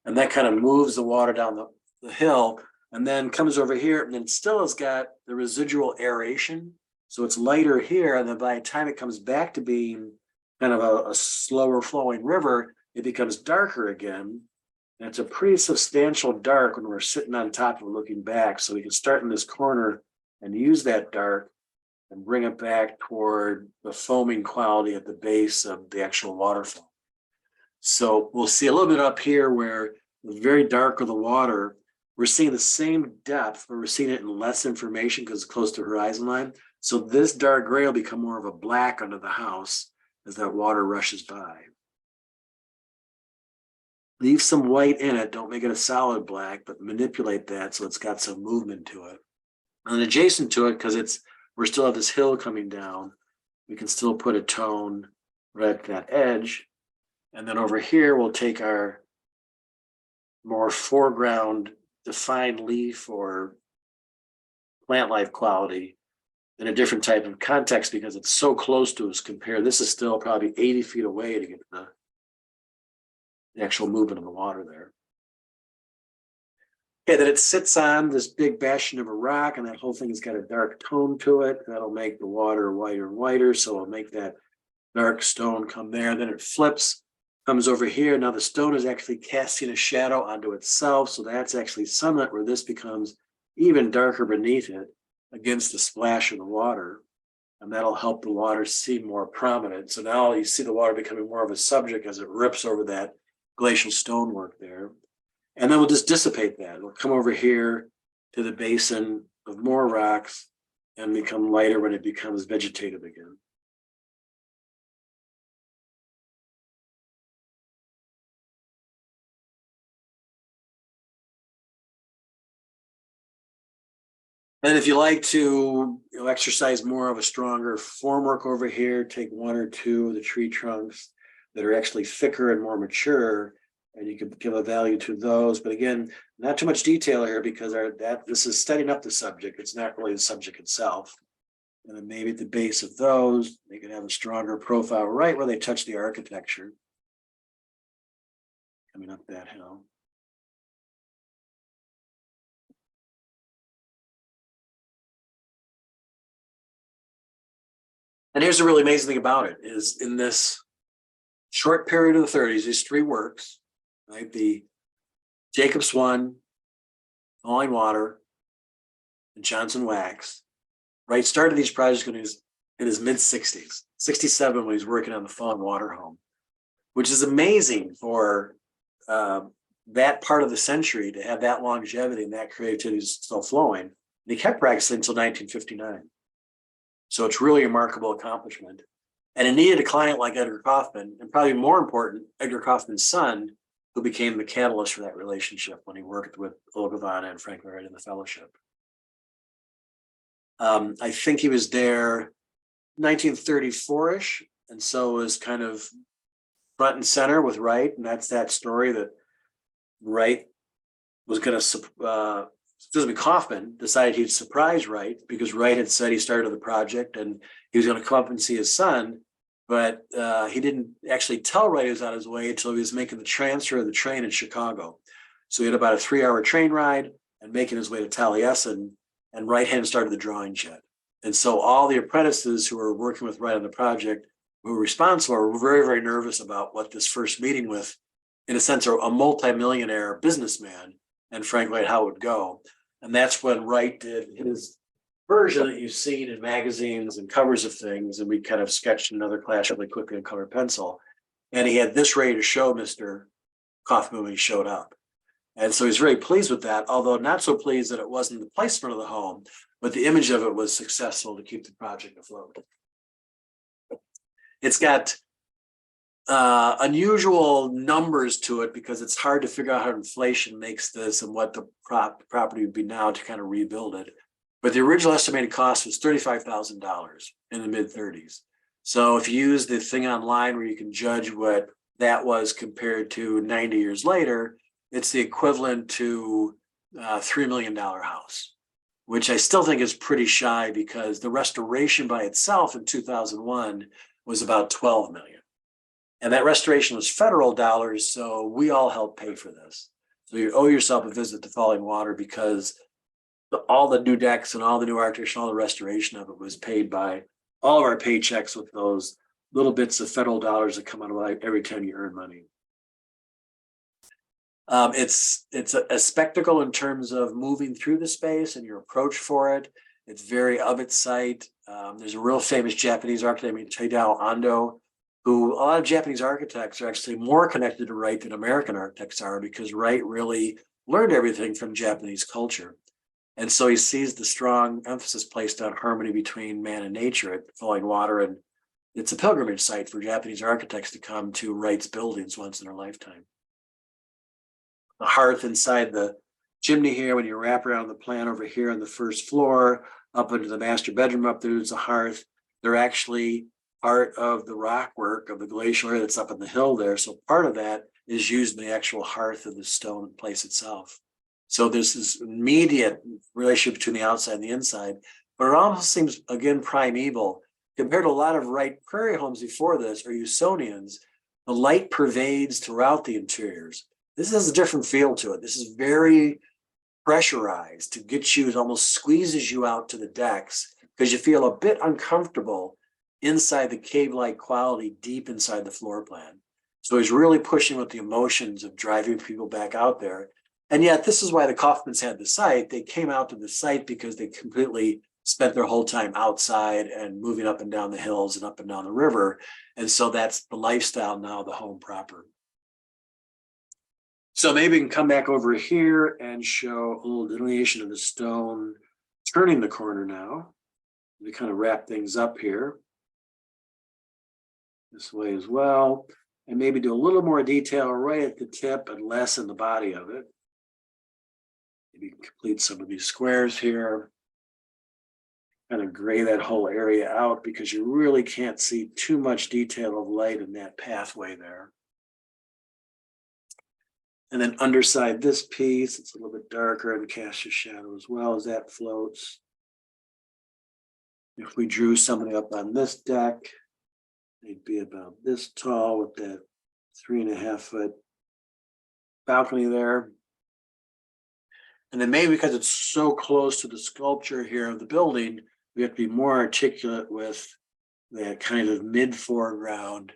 And that kind of moves the water down the hill and then comes over here and then still has got the residual aeration. So it's lighter here. And then by the time it comes back to being kind of a slower flowing river, it becomes darker again. And it's a pretty substantial dark when we're sitting on top of it looking back. So we can start in this corner and use that dark and bring it back toward the foaming quality at the base of the actual waterfall. So we'll see a little bit up here where the very dark of the water, we're seeing the same depth, but we're seeing it in less information because it's close to horizon line. So this dark gray will become more of a black under the house as that water rushes by. Leave some white in it. Don't make it a solid black, but manipulate that so it's got some movement to it. And adjacent to it, because we're still at this hill coming down, we can still put a tone right at that edge. And then over here, we'll take our more foreground defined leaf or plant life quality in a different type of context because it's so close to us compared. This is still probably 80 feet away to get the actual movement of the water there. Okay, then it sits on this big bastion of a rock and that whole thing has got a dark tone to it. That'll make the water whiter and whiter. So it'll make that dark stone come there. Then it flips, comes over here. Now the stone is actually casting a shadow onto itself. So that's actually sunlit where this becomes even darker beneath it against the splash of the water. And that'll help the water seem more prominent. So now you see the water becoming more of a subject as it rips over that glacial stonework there. And then we'll just dissipate that. We'll come over here to the basin of more rocks and become lighter when it becomes vegetative again. And if you like to exercise more of a stronger formwork over here, take one or two of the tree trunks that are actually thicker and more mature And you could give a value to those, but again, not too much detail here because this is setting up the subject. It's not really the subject itself. And then maybe at the base of those, they could have a stronger profile right where they touch the architecture. Coming up that hill. And here's the really amazing thing about it is in this short period of the 30s, these three works, right? The Jacobs one, Fallingwater, and Johnson Wax. Wright started these projects in his mid-60s, 67 when he was working on the Fallingwater home, which is amazing for that part of the century to have that longevity and that creativity still flowing. And he kept practicing until 1959. So it's really a remarkable accomplishment. And it needed a client like Edgar Kaufman, and probably more important, Edgar Kaufman's son, who became the catalyst for that relationship when he worked with Olga Vanna and Frank Lloyd in the fellowship. I think he was there 1934-ish, and so was kind of front and center with Wright, and that's that story that Wright was going to, Kaufman decided he'd surprise Wright because Wright had said he started the project and he was going to come up and see his son, but he didn't actually tell Wright he was on his way until he was making the transfer of the train in Chicago. So he had about a 3-hour train ride and making his way to Taliesin, and Wright hadn't started the drawing yet. And so all the apprentices who were working with Wright on the project who were responsible were very, very nervous about what this first meeting with, in a sense, a multi-millionaire businessman and Frank Lloyd, how it would go. And that's when Wright did his version that you've seen in magazines and covers of things. And we kind of sketched another class really quickly in colored pencil. And he had this ready to show Mr. Kaufman when he showed up. And so he's very pleased with that, although not so pleased that it wasn't the placement of the home, but the image of it was successful to keep the project afloat. It's got unusual numbers to it because it's hard to figure out how inflation makes this and what the property would be now to kind of rebuild it. But the original estimated cost was $35,000 in the mid-30s. So if you use the thing online where you can judge what that was compared to 90 years later, it's the equivalent to a $3 million house, which I still think is pretty shy because the restoration by itself in 2001 was about 12 million. And that restoration was federal dollars, so we all helped pay for this. So you owe yourself a visit to Fallingwater because all the new decks and all the new architecture, all the restoration of it was paid by all of our paychecks with those little bits of federal dollars that come out of every time you earn money. It's a spectacle in terms of moving through the space and your approach for it. It's very of its site. There's a real famous Japanese architect named Tadao Ando, who a lot of Japanese architects are actually more connected to Wright than American architects are because Wright really learned everything from Japanese culture. And so he sees the strong emphasis placed on harmony between man and nature at Fallingwater, and it's a pilgrimage site for Japanese architects to come to Wright's buildings once in their lifetime. The hearth inside the chimney here, when you wrap around the plan over here on the first floor, up into the master bedroom up there's a hearth. They're actually part of the rock work of the glacial area that's up on the hill there. So part of that is used in the actual hearth of the stone place itself. So there's this immediate relationship between the outside and the inside, but it almost seems, again, primeval. Compared to a lot of Wright prairie homes before this, or Usonians, the light pervades throughout the interiors. This has a different feel to it. This is very pressurized to get you, it almost squeezes you out to the decks because you feel a bit uncomfortable inside the cave-like quality deep inside the floor plan. So he's really pushing with the emotions of driving people back out there. And yet this is why the Kaufmans had the site. They came out to the site because they completely spent their whole time outside and moving up and down the hills and up and down the river. And so that's the lifestyle now, the home proper. So maybe we can come back over here and show a little delineation of the stone turning the corner now. We kind of wrap things up here this way as well, and maybe do a little more detail right at the tip and less in the body of it. Maybe complete some of these squares here, kind of gray that whole area out because you really can't see too much detail of light in that pathway there. And then underside this piece, it's a little bit darker and casts a shadow as well as that floats. If we drew somebody up on this deck, they'd be about this tall with that 3.5 foot balcony there. And then maybe because it's so close to the sculpture here of the building, we have to be more articulate with that kind of mid foreground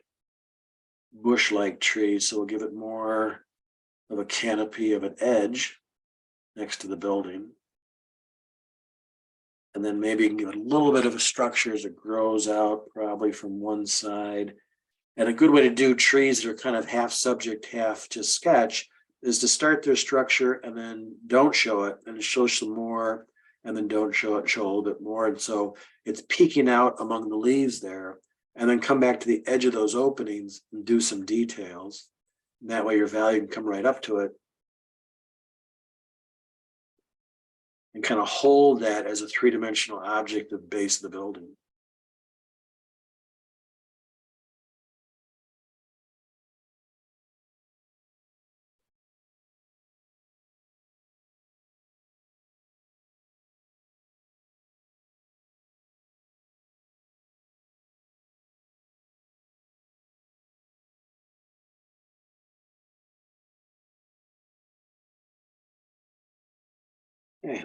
bush-like tree. So we'll give it more of a canopy of an edge next to the building. And then maybe you can give it a little bit of a structure as it grows out, probably from one side. And a good way to do trees that are kind of half subject, half just sketch is to start their structure and then don't show it and show some more, and then don't show it, show a little bit more. And so it's peeking out among the leaves there, and then come back to the edge of those openings and do some details. And that way your value can come right up to it and kind of hold that as a three-dimensional object at the base of the building. Okay,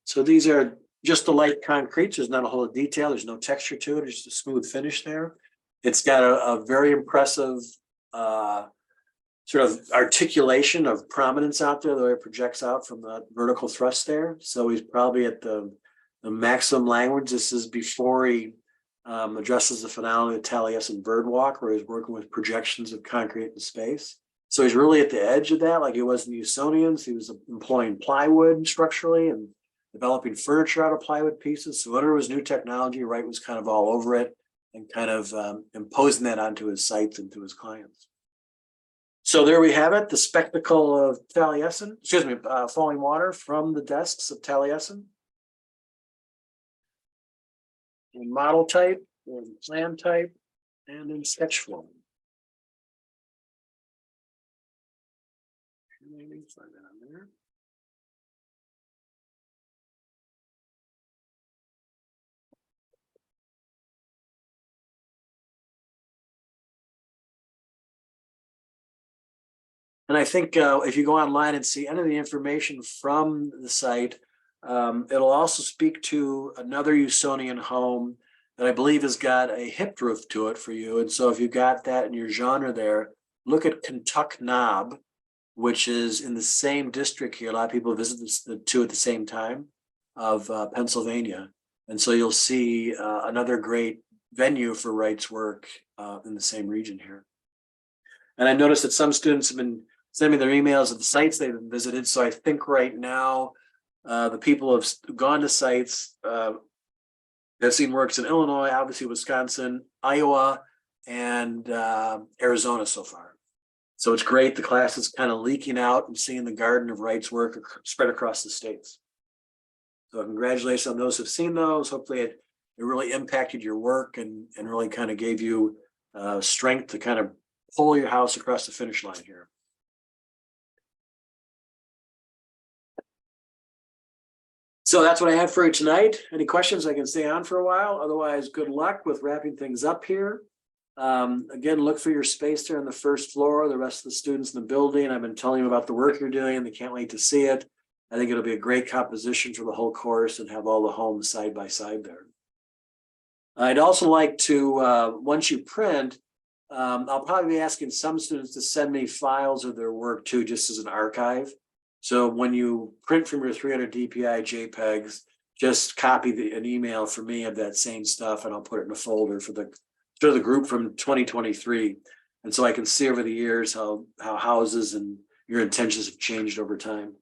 so these are just the light concrete. There's not a whole lot of detail. There's no texture to it. It's just a smooth finish there. It's got a very impressive sort of articulation of prominence out there, the way it projects out from the vertical thrust there. So he's probably at the maximum language. This is before he addresses the finale of Taliesin Birdwalk, where he's working with projections of concrete in space. So he's really at the edge of that, like he was in the Usonians. He was employing plywood structurally and developing furniture out of plywood pieces. So whatever was new technology, Wright was kind of all over it and kind of imposing that onto his sites and to his clients. So there we have it, the spectacle of Taliesin, Fallingwater from the desks of Taliesin. In model type, in plan type, and in sketch form. Maybe find that on there. And I think if you go online and see any of the information from the site, it'll also speak to another Usonian home that I believe has got a hipped roof to it for you. And so if you've got that in your genre there, look at Kentuck Knob, which is in the same district here. A lot of people visit the two at the same time of Pennsylvania. And so you'll see another great venue for Wright's work in the same region here. And I noticed that some students have been sending me their emails of the sites they've visited. So I think right now, the people have gone to sites that seen works in Illinois, obviously Wisconsin, Iowa, and Arizona so far. So it's great. The class is kind of leaking out and seeing the garden of Wright's work spread across the states. So congratulations on those who've seen those. Hopefully it really impacted your work and really kind of gave you strength to kind of pull your house across the finish line here. So that's what I have for you tonight. Any questions? I can stay on for a while. Otherwise, good luck with wrapping things up here. Again, look for your space there on the first floor. The rest of the students in the building, I've been telling them about the work you're doing, and they can't wait to see it. I think it'll be a great composition for the whole course and have all the homes side by side there. I'd also like to, once you print, I'll probably be asking some students to send me files of their work too, just as an archive. So when you print from your 300 DPI JPEGs, just copy an email for me of that same stuff, and I'll put it in a folder for the group from 2023. And so I can see over the years how houses and your intentions have changed over time.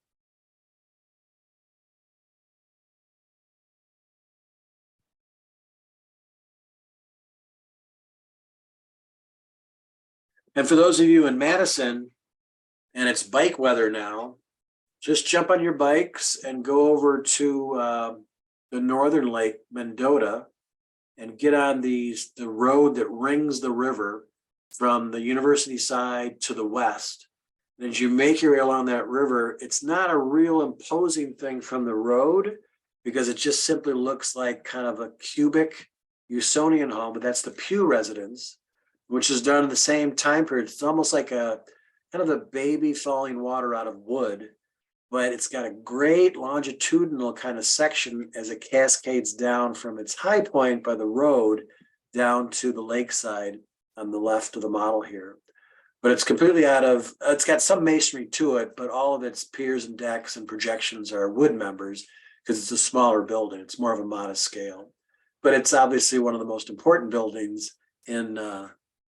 And for those of you in Madison, and it's bike weather now, just jump on your bikes and go over to the northern lake, Mendota, and get on the road that rings the river from the university side to the west. And as you make your way along that river, it's not a real imposing thing from the road because it just simply looks like kind of a cubic Usonian home, but that's the Pew residence, which is done in the same time period. It's almost like a kind of a baby falling water out of wood, but it's got a great longitudinal kind of section as it cascades down from its high point by the road down to the lakeside on the left of the model here. But it's completely it's got some masonry to it, but all of its piers and decks and projections are wood members because it's a smaller building. It's more of a modest scale. But it's obviously one of the most important buildings in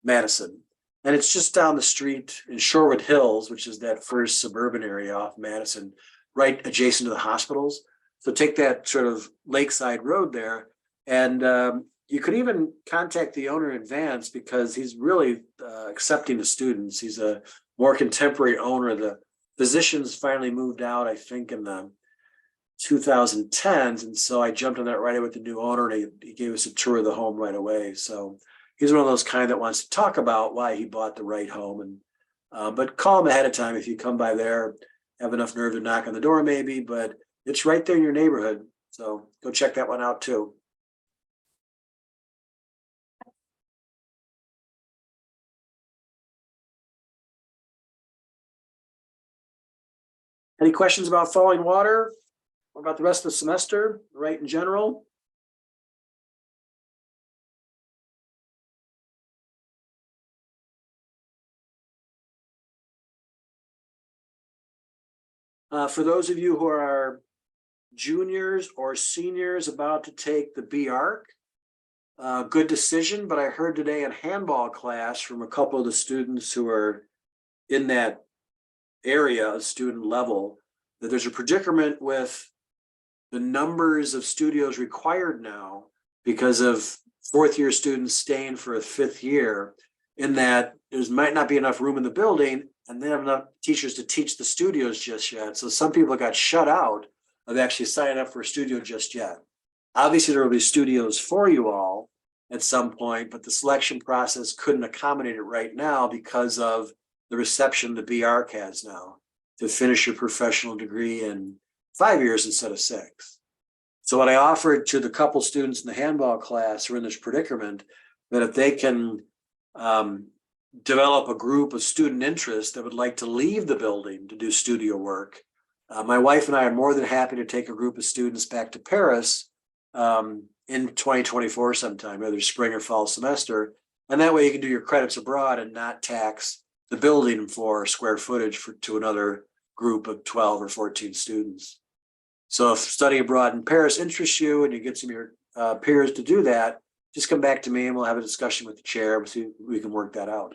Madison. And it's just down the street in Shorewood Hills, which is that first suburban area off Madison, right adjacent to the hospitals. So take that sort of lakeside road there. And you could even contact the owner in advance because he's really accepting the students. He's a more contemporary owner. The physicians finally moved out, I think, in the 2010s. And so I jumped on that right away with the new owner, and he gave us a tour of the home right away. So he's one of those kind that wants to talk about why he bought the Wright home. And but call him ahead of time if you come by there, have enough nerve to knock on the door maybe, but it's right there in your neighborhood. So go check that one out too. Any questions about Fallingwater or about the rest of the semester, Wright in general? For those of you who are juniors or seniors about to take the B-Arc, good decision, but I heard today in handball class from a couple of the students who are in that area, student level, that there's a predicament with the numbers of studios required now because of fourth year students staying for a fifth year, in that there might not be enough room in the building and they have enough teachers to teach the studios just yet. So some people got shut out of actually signing up for a studio just yet. Obviously, there will be studios for you all at some point, but the selection process couldn't accommodate it right now because of the reception the B-Arc has now to finish your professional degree in 5 years instead of 6. So what I offered to the couple students in the handball class who are in this predicament, that if they can develop a group of student interest that would like to leave the building to do studio work, my wife and I are more than happy to take a group of students back to Paris in 2024 sometime, whether spring or fall semester. And that way you can do your credits abroad and not tax the building for square footage to another group of 12 or 14 students. So if studying abroad in Paris interests you and you get some of your peers to do that, just come back to me and we'll have a discussion with the chair and see if we can work that out.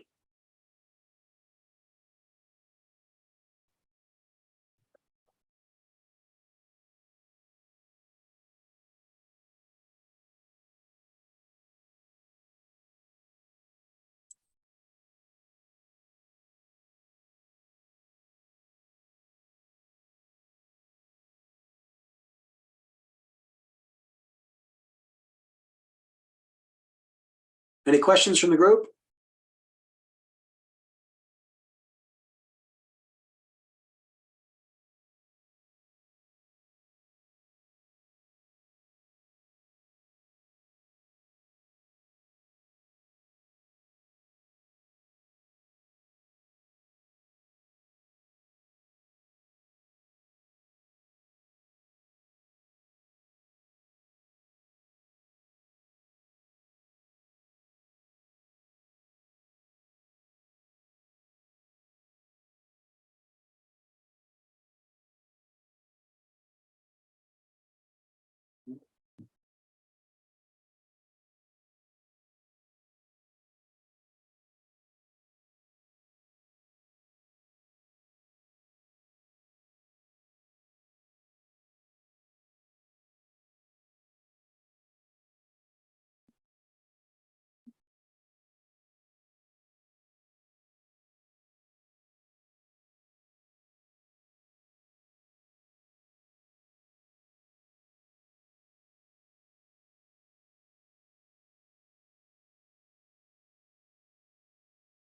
Any questions from the group?